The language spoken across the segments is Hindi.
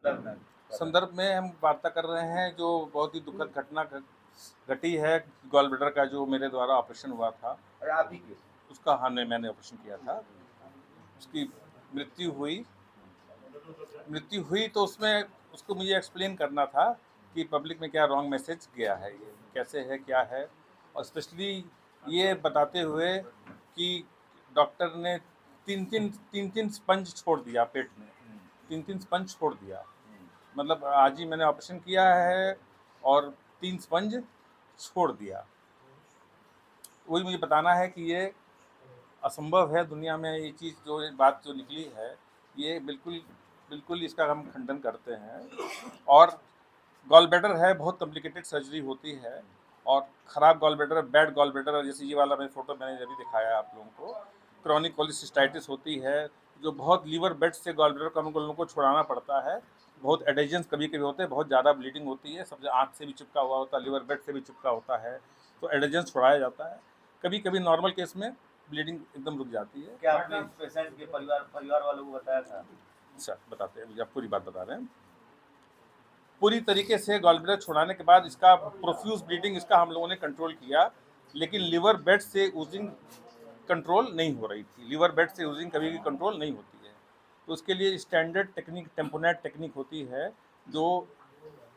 संदर्भ में हम वार्ता कर रहे हैं जो बहुत ही दुखद घटना घटी है। गॉल ब्लैडर का जो मेरे द्वारा ऑपरेशन हुआ था, आप ही के उसका मैंने ऑपरेशन किया था, उसकी मृत्यु हुई तो उसमें उसको मुझे एक्सप्लेन करना था कि पब्लिक में क्या रॉन्ग मैसेज गया है, ये कैसे है, क्या है, और स्पेशली ये बताते हुए कि डॉक्टर ने तीन स्पंज छोड़ दिया पेट में, तीन स्पंज छोड़ दिया। मतलब आज ही मैंने ऑपरेशन किया है और 3 स्पंज छोड़ दिया। वही मुझे बताना है कि ये असंभव है दुनिया में, ये चीज़ जो बात जो निकली है, ये बिल्कुल इसका हम खंडन करते हैं। और गॉल ब्लैडर है, बहुत कॉम्प्लिकेटेड सर्जरी होती है, और ख़राब gall bladder, bad gall bladder, जैसे ये वाला फोटो मैंने अभी दिखाया आप लोगों को, क्रॉनिक कोलिसिस्टाइटिस होती है, जो बहुत लीवर बेड से गॉल ब्लैडर को हम लोगों को छुड़ाना पड़ता है। बहुत एडेजेंस कभी कभी होते हैं, बहुत ज़्यादा ब्लीडिंग होती है, सबसे आँख से भी चिपका हुआ होता है, लीवर बेड से भी चिपका होता है, तो एडेजेंस छुड़ाया जाता है। कभी कभी नॉर्मल केस में ब्लीडिंग एकदम रुक जाती है। क्या आपने इस पेशेंट के परिवार वालों को बताया था? अच्छा, बताते हैं, मुझे आप पूरी बात बता रहे हैं। पूरी तरीके से गॉल ब्लैडर छुड़ाने के बाद इसका प्रोफ्यूज ब्लीडिंग इसका हम लोगों ने कंट्रोल किया, लेकिन लीवर बेड से यूजिंग कंट्रोल नहीं हो रही थी। लीवर बेड से यूजिंग कभी भी कंट्रोल नहीं होती है, तो उसके लिए स्टैंडर्ड टेक्निक, टेम्पोनेट टेक्निक होती है, जो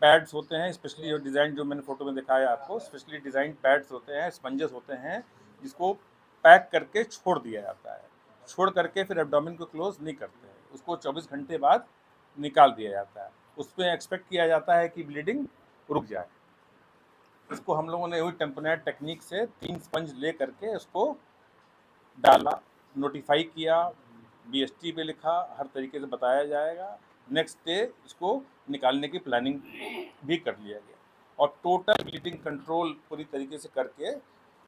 पैड्स होते हैं, स्पेशली जो डिज़ाइन जो मैंने फोटो में दिखाया आपको, स्पेशली डिज़ाइन पैड्स होते हैं, स्पंजेस होते हैं, जिसको पैक करके छोड़ दिया जाता है। छोड़ करके फिर एब्डोमेन को क्लोज नहीं करते हैं, उसको 24 घंटे बाद निकाल दिया जाता है। उसमें एक्सपेक्ट किया जाता है कि ब्लीडिंग रुक जाए। इसको हम लोगों ने वही टेम्पोनेट टेक्निक से 3 स्पंज ले करके उसको डाला, नोटिफाई किया, बीएसटी पे लिखा, हर तरीके से बताया जाएगा। नेक्स्ट डे इसको निकालने की प्लानिंग भी कर लिया गया, और टोटल ब्लीडिंग कंट्रोल पूरी तरीके से करके,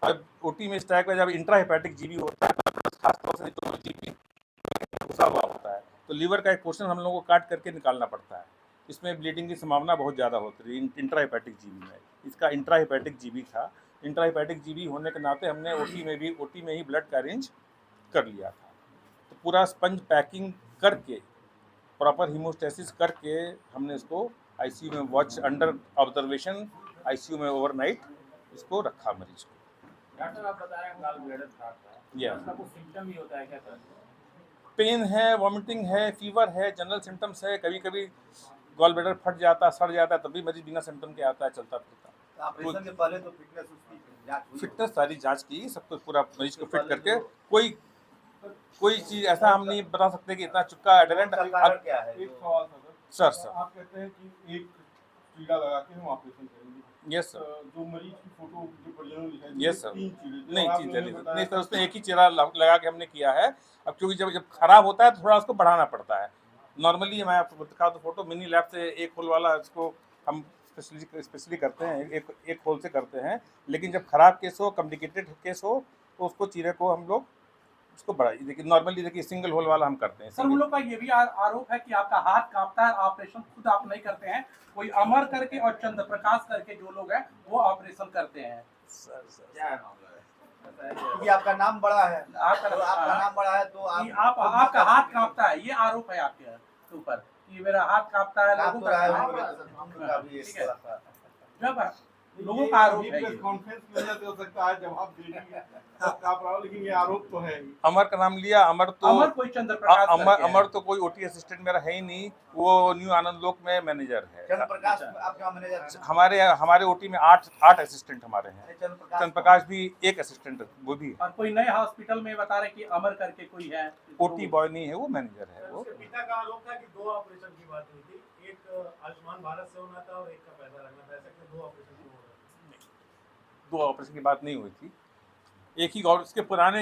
अब ओटी में इस टाइप का जब इंट्राहेपेटिक जीबी होता है, खासतौर से जो जीबी घुसा हुआ होता है, तो लीवर का एक पोर्शन हम लोगों को काट करके निकालना पड़ता है। इसमें ब्लीडिंग की संभावना बहुत ज़्यादा होती है इंट्राहेपेटिक जीबी में। इसका इंट्राहेपेटिक जीबी था, इंट्राहेपेटिक जीबी होने के नाते हमने ओटी में ही ब्लड का अरेंज कर लिया था। तो पूरा स्पंज पैकिंग करके, प्रॉपर हीमोस्टेसिस करके, हमने इसको आईसीयू में वॉच अंडर ऑब्जर्वेशन, आईसीयू में ओवरनाइट इसको रखा मरीज को। डॉक्टर आप बताया गॉल ब्लैडर था, उसका कुछ सिम्टम ही होता है क्या सर? पेन है, वॉमिटिंग है, फीवर है, जनरल सिम्टम्स है, कभी कभी गॉल ब्लैडर फट जाता, सड़ जाता है, तब भी मरीज बिना सिम्टम के आता है, चलता फिरता। ऑपरेशन के पहले तो फिटनेस उसकी जांच हुई? फिटनेस सारी जांच की, सब कुछ पूरा मरीज को फिट करके, कोई चीज ऐसा हम नहीं बता सकते कि इतना चुका एडरेंट। कारण क्या है? एक सवाल था सर आप कहते हैं कि एक टीका लगा के हम ऑपरेशन करेंगे। Yes sir. जो मरीज की फोटो जो परिजनों ने दिखाई, यस सर। 3 चीरे नहीं, नहीं सर, उसमें एक ही चेहरा लगा के हमने किया है। अब क्योंकि जब खराब होता है तो थोड़ा उसको बढ़ाना पड़ता है। नॉर्मली मैं आपको दिखा दूँ फोटो, मिनी लैब से एक होल वाला इसको हम स्पेशली करते हैं, एक होल से करते हैं, लेकिन जब खराब केस हो, कॉम्प्लिकेटेड केस हो, तो उसको चीरे को हम लोग उसको बढ़ाइए। देखिए नॉर्मली देखिए सिंगल होल वाला हम करते हैं। सर उन लोग का ये भी आरोप है कि आपका हाथ कांपता है, ऑपरेशन खुद आप नहीं करते हैं, कोई अमर करके और चंद्र प्रकाश करके जो लोग हैं वो ऑपरेशन करते हैं। सर क्या मामला है? क्योंकि आपका नाम बड़ा है, आपका नाम बड़ा है, तो आपका हाथ कांपता है, ये आरोप है आपके ऊपर कि मेरा हाथ कांपता है। लोगों का लोगों का आरोप है, कॉन्फ्रेंस की वजह से हो सकता है जवाब देने में आप रहा, लेकिन ये आरोप तो है। अमर का नाम लिया, अमर कोई चंद्र प्रकाश अमर तो कोई ओटी असिस्टेंट मेरा है ही नहीं, वो न्यू आनंद लोक में मैनेजर है। चंद्र प्रकाश आपका मैनेजर है? हमारे ओटी में 8 असिस्टेंट हमारे हैं। चंद्र प्रकाश भी एक असिस्टेंट, वो भी। और कोई नए हॉस्पिटल में बता रहे कि अमर करके कोई है, ओटी बॉय नहीं है, वो मैनेजर है। वो पिता का आरोप था कि 2 ऑपरेशन की बात हुई थी, एक आयुष्मान भारत से होना था और एक का पैसा लगना था, ऐसा कि 2 ऑपरेशन हो रहा था। 2 ऑपरेशन की बात नहीं हुई थी, एक ही। और उसके पुराने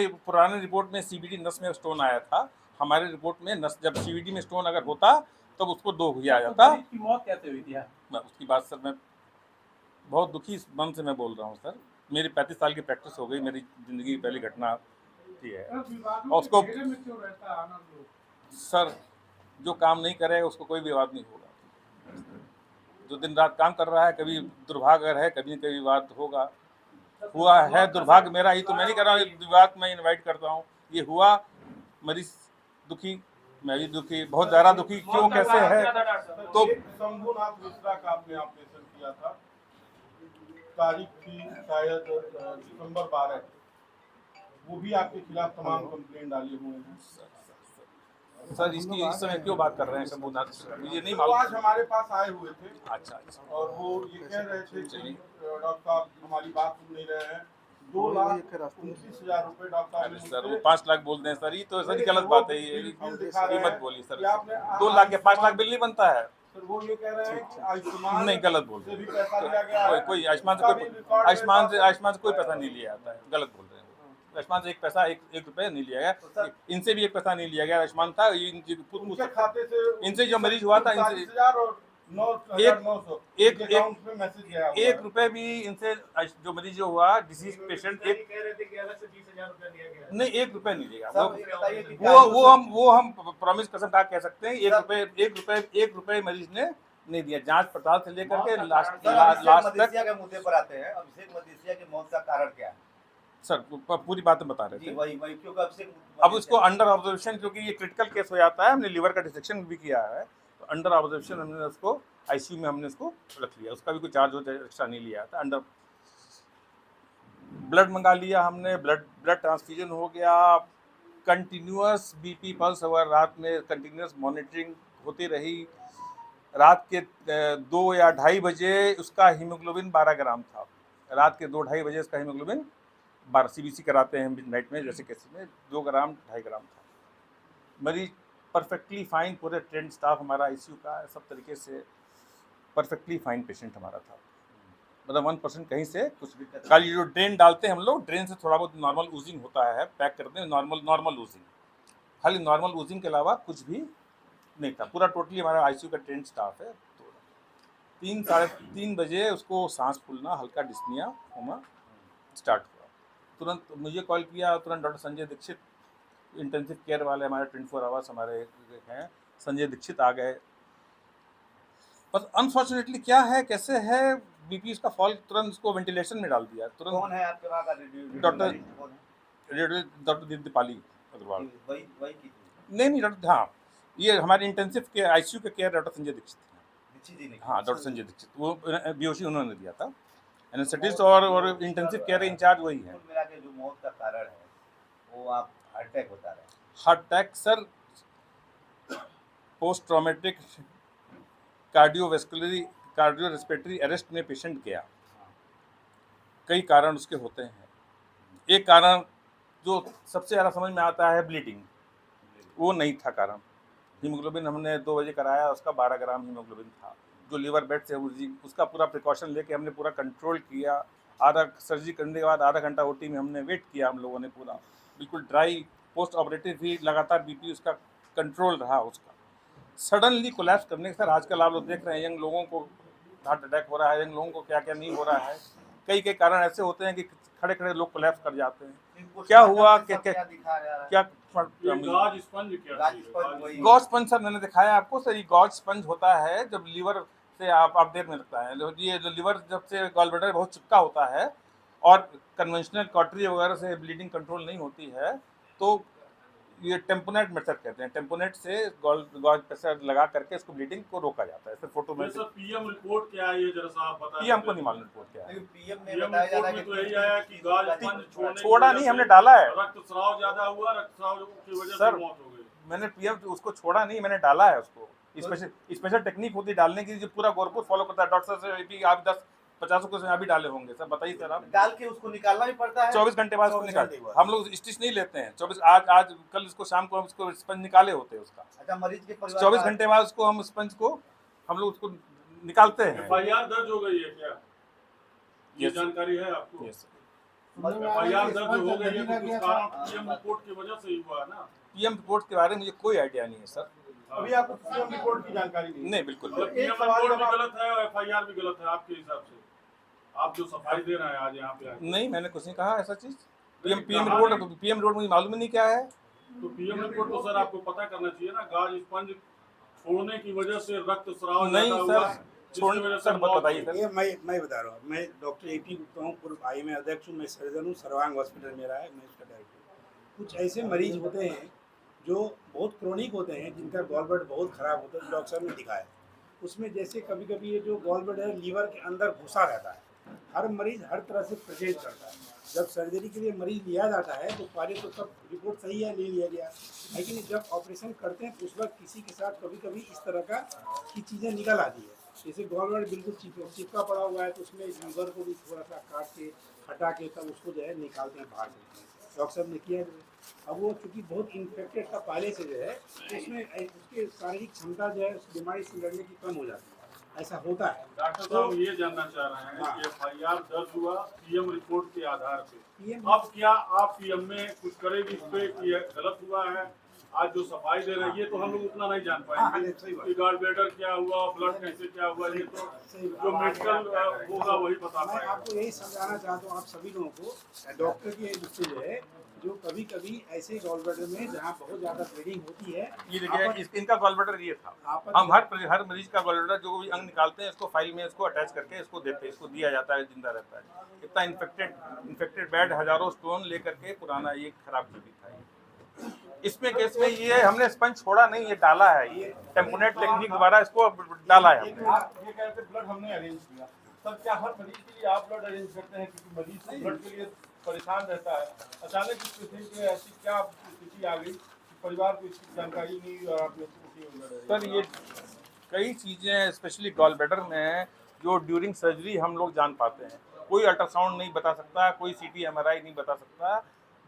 रिपोर्ट में सीबीडी नस में स्टोन आया था। हमारे रिपोर्ट में नस, जब सीबीडी में स्टोन अगर होता तब उसको 2 आ जाता। मरीज की मौत कैसे हुई थी? मैं उसकी बात सर, मैं बहुत दुखी मन से मैं बोल रहा हूँ सर। मेरी 35 साल की प्रैक्टिस हो गई, मेरी ज़िंदगी की पहली घटना थी है। और उसको सर, जो काम नहीं करेगा उसको कोई विवाद नहीं होगा। जो दिन रात काम कर रहा है, कभी दुर्भाग्य अगर है, कभी न कभी विवाद होगा। हुआ है दुर्भाग्य मेरा ही, तो मैं नहीं कर रहा हूँ विवाद, मैं इनवाइट करता हूँ। ये हुआ, मरीज दुखी, मैं भी दुखी, बहुत ज़्यादा दुखी, क्यों कैसे है। तो एक शंभुनाथ मिश्रा का आपने ऑपरेशन किया था, तारीख थी शायद दिसंबर 12, वो भी आपके खिलाफ तमाम कंप्लेंट डाले हुए हैं। सर इसकी इस समय क्यों बात कर रहे हैं शंभुनाथ, मुझे नहीं तो मालूम। आज हमारे पास आए हुए थे अच्छा अच्छा, और वो ये कह रहे थे कि डॉक्टर साहब हमारी बात सुन नहीं रहे हैं। 2,29,000 रुपए डॉक्टर अरे साहब सर ने वो 5 लाख बोल दें सर, ये तो सर गलत बात है, ये दिखा रहे कीमत हैं बोली सर। कि आपने 2 लाख या 5 लाख बिल नहीं बनता है। सर वो ये कह रहे हैं कि आयुष्मान नहीं, गलत बोल से रहे भी हैं। पैसा लिया गया है। कोई आयुष्मान से उसका भी रिकॉर्ड आयुष्मान से मेरे आयुष्मान से कोई पैसा नहीं लिया जाता है, गलत बोल रहे हैं। आयुष्मान से एक पैसा एक रुपया नहीं लिया गया, इनसे भी एक पैसा नहीं लिया गया। आयुष्मान था उनके खाते से इनसे जो मरीज हुआ था, इनसे 40,000 और 9,900 अकाउंट में मैसेज गया हुआ है। 1 रुपए भी इनसे जो मरीज जो हुआ डिसीज पेशेंट, एक कह रहे थे कि अलग से 20,000 रुपया लिया गया है। नहीं 1 रुपया नहीं लिया। सब ये बताइए कि वो हम प्रॉमिस कसम खा कह सकते हैं, 1 रुपए मरीज ने नहीं दिया। जांच पड़ताल से लेकर के लास्ट अभिषेक तक। मदेशिया के मुद्दे पर आते हैं। अभिषेक मदेशिया की मौत का कारण क्या है? सर पूरी बातें बता रहे जी थे। वही क्योंकि अभिषेक अब उसको अंडर ऑब्जर्वेशन, क्योंकि ये क्रिटिकल केस हो जाता है, हमने लीवर का डिसेक्शन भी किया है, तो अंडर ऑब्जर्वेशन हमने उसको आईसीयू में हमने उसको रख लिया। उसका भी कोई चार्ज एक्स्ट्रा नहीं लिया था। अंडर ब्लड मंगा लिया हमने, ब्लड ट्रांसफ्यूजन हो गया, कंटिन्यूअस बीपी पल्स हुआ, रात में कंटिन्यूअस मॉनिटरिंग होती रही। रात के 2 या 2:30 बजे उसका हीमोग्लोबिन 12 ग्राम था। रात के 2-2:30 बजे उसका हीमोग्लोबिन 12, सीबीसी कराते हैं मिडनाइट में जैसे केस में, 2 ग्राम 2.5 ग्राम था। मरीज परफेक्टली फाइन, पूरे ट्रेंड स्टाफ हमारा आईसीयू का सब तरीके से परफेक्टली फाइन पेशेंट हमारा था। मतलब 1% कहीं से कुछ भी। खाली जो ड्रेन डालते हैं हम लोग, ड्रेन से थोड़ा बहुत नॉर्मल ऊजिंग होता है, पैक करते हैं नॉर्मल ऊजिंग, खाली नॉर्मल ऊजिंग के अलावा कुछ भी नहीं था। पूरा टोटली हमारा आईसीयू का ट्रेंड स्टाफ है। तो 3-3:30 बजे उसको सांस फूलना, हल्का डिस्निया होना स्टार्ट हुआ। तुरंत मुझे कॉल किया, तुरंत doctor Sanjay Dikshit, intensive care वाले हमारे 24 आवर्स हमारे हैं, संजय दीक्षित आ गए। बस अनफॉर्चुनेटली क्या है कैसे है, बीपी उसका फॉल, तुरंत उसको वेंटिलेशन में डाल दिया तुरंत। कौन है आपके वहाँ का डॉक्टर दीपाली अग्रवाल। वही की नहीं डॉक्टर, हाँ ये हमारे इंटेंसिव के आईसीयू के केयर डॉक्टर संजय दीक्षित हैं। दीक्षित जी ने हाँ डॉक्टर संजय दीक्षित, वो बीओसी उन्होंने दिया था। एनेस्थेटिस्ट और इंटेंसिव केयर इंचार्ज वही है। कुल मिला के जो मौत का कारण है वो आप हार्ट अटैक बता रहे हैं। Heart attack sir, post traumatic cardio respiratory arrest में पेशेंट गया। कई कारण उसके होते हैं। एक कारण जो सबसे ज़्यादा समझ में आता है ब्लीडिंग, वो नहीं था कारण। हीमोग्लोबिन हमने 2 बजे कराया, उसका 12 ग्राम हीमोग्लोबिन था। जो लीवर बेड से उसका पूरा प्रिकॉशन लेके हमने पूरा कंट्रोल किया। आधा सर्जरी करने के बाद आधा घंटा ओटी में हमने वेट किया हम लोगों ने, पूरा बिल्कुल ड्राई। पोस्ट ऑपरेटिव भी लगातार बीपी उसका कंट्रोल रहा उसका। सडनली कोलैप्स करने के सर, आजकल आप लोग देख रहे हैं यंग लोगों को हार्ट अटैक हो रहा है, यंग लोगों को क्या क्या नहीं हो रहा है। कई कारण ऐसे होते हैं कि खड़े खड़े लोग कोलैप्स कर जाते हैं। क्या हुआ क्या गॉज स्पंज सर मैंने दिखाया आपको सर। ये गॉज स्पंज होता है जब लीवर से आप देर में लगता है। ये लीवर जब से गॉलब्लैडर बहुत चिपका होता है और कन्वेंशनल कॉटरी वगैरह से ब्लीडिंग कंट्रोल नहीं होती है, तो ये टेम्पोनेट मेथड कहते हैं। टेम्पोनेट से गॉज प्रेशर लगा करके इसको ब्लीडिंग को रोका जाता है। फोटो में पीएम रिपोर्ट क्या है ये जरा सा आप बताइए। पीएम को नहीं मालूम रिपोर्ट क्या है। पीएम ने बताया जा रहा है तो यही आया कि गाज स्पंज छोड़ा नहीं, हमने डाला है। रक्तस्राव ज्यादा हुआ, रक्तस्राव की वजह सर, से मौत हो गई। मैंने पीएम उसको छोड़ा नहीं, मैंने डाला है उसको। स्पेशल टेक्निक होती है डालने की, जो पूरा गोरखपुर फॉलो करता है। डॉक्टर से आप 10-50 को अभी डाले होंगे सर, बताइए सर आप। डाल के उसको निकालना भी पड़ता है 24 घंटे बाद उसको निकाल। हम लोग स्टिच नहीं लेते हैं 24 आज कल इसको शाम को हम उसको स्पंज निकाले होते हैं उसका। अच्छा, मरीज के परिवार 24 घंटे बाद उसको हम स्पंज को हम लोग उसको निकालते हैं। एफआईआर दर्ज हो गई है क्या, ये जानकारी है आपको? एफआईआर दर्ज हो गई है तो कुछ कारण पीएम रिपोर्ट की वजह से ही हुआ है ना। पीएम रिपोर्ट के बारे में मुझे कोई आइडिया नहीं है सर। अभी आपको पीएम रिपोर्ट की जानकारी नहीं बिल्कुल पीएम रिपोर्ट भी गलत है और एफआईआर भी गलत है आपके हिसाब से। आप जो सफाई दे रहे हैं आज यहाँ पे नहीं, मैंने कुछ नहीं कहा ऐसा चीज। पीएम रिपोर्ट मुझे मालूम ही नहीं क्या है। तो पीएम रिपोर्ट तो सर आपको पता करना चाहिए ना। गाज स्पंज छोड़ने की वजह से रक्तस्राव नहीं सर, सर बताइए सर। ये मैं बता रहा हूँ। मैं डॉक्टर एपी गुप्ता हूँ, पूर्व आईएमए अध्यक्ष हूँ, मैं सर्जन हूँ, सर्वांग हॉस्पिटल मेरा है, मैं उसका डायरेक्टर हूँ। कुछ ऐसे मरीज होते हैं जो बहुत क्रोनिक होते हैं, जिनका गॉल ब्लैडर बहुत ख़राब होता है, डॉक्टर साहब ने दिखाया उसमें जैसे कभी कभी ये जो गॉल ब्लैडर है लीवर के अंदर घुसा रहता है। हर मरीज़ हर तरह से प्रेजेंट करता है। जब सर्जरी के लिए मरीज़ लिया जाता है तो पहले तो सब रिपोर्ट सही है, ले लिया गया, लेकिन जब ऑपरेशन करते हैं तो उस वक्त किसी के साथ कभी कभी इस तरह की चीज़ें निकल आती है। जैसे गॉल ब्लैडर बिल्कुल चिपका पड़ा हुआ है तो उसमें लीवर को भी थोड़ा सा काट के हटा के तब उसको जो है निकालते हैं बाहर से। डॉक्टर साहब ने किया जो है। अब वो चूँकि बहुत इन्फेक्टेड था पहले से जो है, तो उसमें उसकी शारीरिक क्षमता जो है उस बीमारी से लड़ने की कम हो जाती है, ऐसा होता है। डॉक्टर साहब ये जानना चाह रहे हैं हाँ। कि FIR दर्ज हुआ पीएम रिपोर्ट के आधार पे, PM अब क्या आप पीएम में कुछ करेंगे इस पे कि ये गलत हुआ है? आज जो सफाई दे रहे हैं ये तो हम लोग उतना नहीं जान हाँ, पाएंगे सही बात। कि गॉल ब्लैडर क्या हुआ, ब्लड कैसे क्या हुआ, ये तो जो मेडिकल होगा वही बता मैं पाएगा। आपको यही समझाना चाहता हूँ आप सभी लोगों को, डॉक्टर की दृष्टि जो है, जो कभी कभी ऐसे गॉल ब्लैडर में जहाँ बहुत ज़्यादा ब्लीडिंग होती है, ये देखिए इनका गॉल ब्लैडर ये था। आपत्ति- हम हर मरीज का गॉल ब्लैडर जो भी अंग निकालते हैं इसको फाइल में इसको अटैच करके इसको देते हैं, इसको दिया जाता है, जिंदा रहता है। इतना इन्फेक्टेड बेड, हजारों स्टोन लेकर के पुराना ये खराब टीबी था ये। इसमें केस में ये हमने स्पंज छोड़ा नहीं, ये डाला है, ये टेम्पोनेट टेक्निक द्वारा इसको डाला है हमने। आप ये कहते हैं ब्लड हमने अरेंज किया, सर क्या हर मरीज के लिए आप ब्लड अरेंज करते हैं? क्योंकि मरीज ब्लड के लिए परेशान रहता है, अचानक इस पेशेंट में ऐसी क्या स्थिति आ गई कि परिवार को इसकी जानकारी नहीं हुई और आपने सर ये कई चीज़ें स्पेशली गॉल ब्लैडर में जो ड्यूरिंग सर्जरी हम लोग जान पाते हैं। कोई अल्ट्रासाउंड नहीं बता सकता, कोई CT MRI नहीं बता सकता।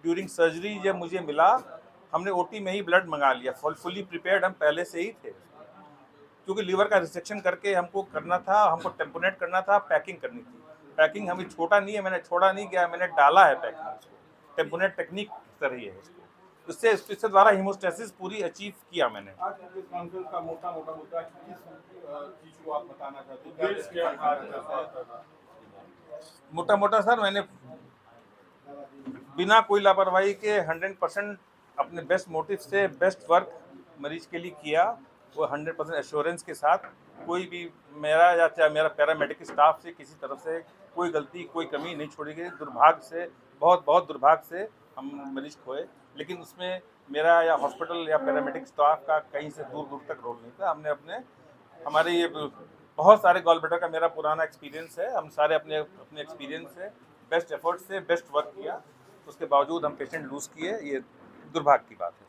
ड्यूरिंग सर्जरी जब मुझे मिला, हमने OT में ही ब्लड मंगा लिया, फुली प्रिपेयर्ड हम पहले से ही थे, क्योंकि लीवर का रिसेक्शन करके हमको करना था, हमको टेम्पोनेट करना था, पैकिंग करनी थी। पैकिंग हमें छोटा नहीं है, मैंने छोड़ा नहीं गया, मैंने डाला है पैकिंग उसको, टेम्पोनेट टेक्निक तरह है इसको। इससे द्वारा हीमोस्टेसिस पूरी अचीव किया मैंने। आज के कॉन्फ्रेंस का मोटा मुद्दा किस चीज को आप बताना चाहते हैं? मोटा सर मैंने बिना कोई लापरवाही के 100% अपने बेस्ट मोटिव से बेस्ट वर्क मरीज के लिए किया, वो 100% एश्योरेंस के साथ। कोई भी मेरा या चाहे मेरा पैरामेडिक स्टाफ से किसी तरफ से कोई गलती कोई कमी नहीं छोड़ी गई। दुर्भाग्य से बहुत दुर्भाग्य से हम मरीज खोए, लेकिन उसमें मेरा या हॉस्पिटल या पैरामेडिक स्टाफ का कहीं से दूर तक रोल नहीं था। हमने हमारे ये बहुत सारे गॉल ब्लैडर का मेरा पुराना एक्सपीरियंस है, हम सारे अपने एक्सपीरियंस से बेस्ट एफर्ट से बेस्ट वर्क किया, उसके बावजूद हम पेशेंट लूज़ किए, ये दुर्भाग्य की बात है।